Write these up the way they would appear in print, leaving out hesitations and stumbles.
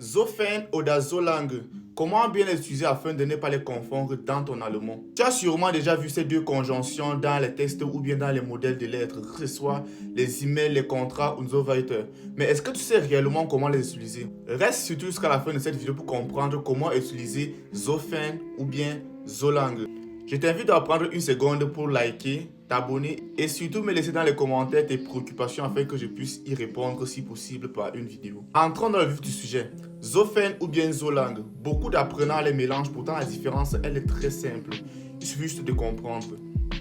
Zofen ou Zolang. Comment bien les utiliser afin de ne pas les confondre dans ton allemand? Tu as sûrement déjà vu ces deux conjonctions dans les textes ou bien dans les modèles de lettres, que ce soit les emails, les contrats ou so weiter. Mais est-ce que tu sais réellement comment les utiliser? Reste surtout jusqu'à la fin de cette vidéo pour comprendre comment utiliser Zofen ou bien Zolang. Je t'invite à prendre une seconde pour liker, t'abonner et surtout me laisser dans les commentaires tes préoccupations afin que je puisse y répondre si possible par une vidéo. Entrons dans le vif du sujet. Zofen ou bien Zolang. Beaucoup d'apprenants les mélangent, pourtant la différence elle est très simple. Il suffit juste de comprendre.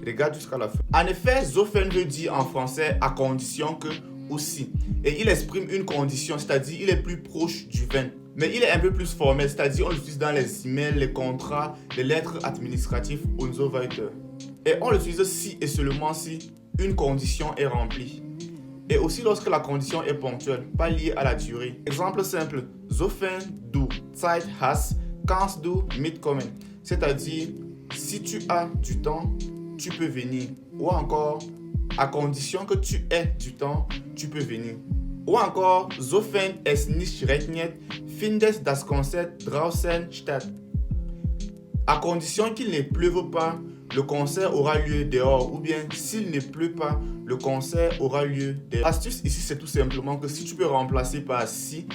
Regarde jusqu'à la fin. En effet, Zofen veut dire en français à condition que aussi. Et il exprime une condition, c'est-à-dire il est plus proche du vin. Mais il est un peu plus formel, c'est-à-dire on l'utilise dans les emails, les contrats, les lettres administratives und so weiter. Et on l'utilise si et seulement si une condition est remplie. Et aussi lorsque la condition est ponctuelle, pas liée à la durée. Exemple simple, sofern du Zeit hast, kannst du mitkommen. C'est-à-dire, si tu as du temps, tu peux venir. Ou encore, à condition que tu aies du temps, tu peux venir. Ou encore, sofern es nicht regnet, findet das Konzert draußen statt. À condition qu'il ne pleuve pas, le concert aura lieu dehors. Ou bien, s'il ne pleut pas, le concert aura lieu dehors. L'astuce ici, c'est tout simplement que si tu peux remplacer par si,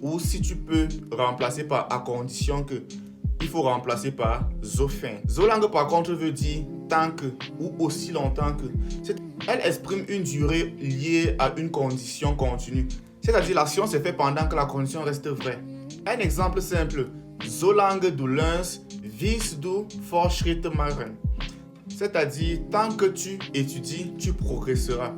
ou si tu peux remplacer par à condition que, il faut remplacer par Zofen. Zolang par contre veut dire tant que ou aussi longtemps que. Elle exprime une durée liée à une condition continue. C'est-à-dire l'action se fait pendant que la condition reste vraie. Un exemple simple. Solange du lernst, wirst du Fortschritte machen. C'est-à-dire tant que tu étudies, tu progresseras.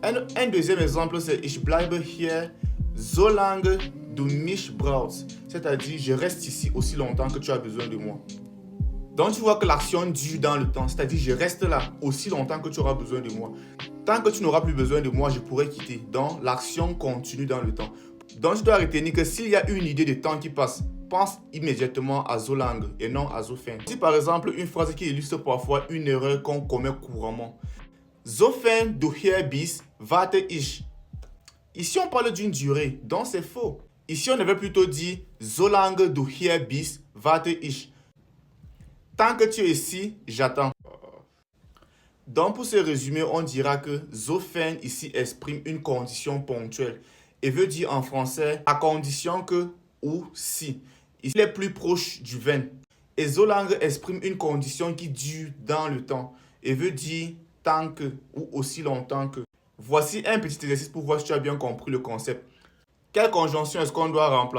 Un deuxième exemple c'est Ich bleibe hier, solange du mich brauchst. C'est-à-dire je reste ici aussi longtemps que tu as besoin de moi. Donc tu vois que l'action dure dans le temps, c'est-à-dire je reste là aussi longtemps que tu auras besoin de moi. Tant que tu n'auras plus besoin de moi, je pourrai quitter. Donc l'action continue dans le temps. Donc tu dois retenir que s'il y a une idée de temps qui passe, pense immédiatement à Zolang et non à Zofen. Si par exemple une phrase qui illustre parfois une erreur qu'on commet couramment. Zofen du hier bist, warte ich. Ici on parle d'une durée, donc c'est faux. Ici on devait plutôt dire Solange du hier bist, warte ich. Tant que tu es ici, j'attends. Donc pour ce résumé, on dira que Zofen ici exprime une condition ponctuelle et veut dire en français à condition que ou si. Il est plus proche du vin. Et Zolang exprime une condition qui dure dans le temps et veut dire tant que ou aussi longtemps que. Voici un petit exercice pour voir si tu as bien compris le concept. Quelle conjonction est-ce qu'on doit remplacer?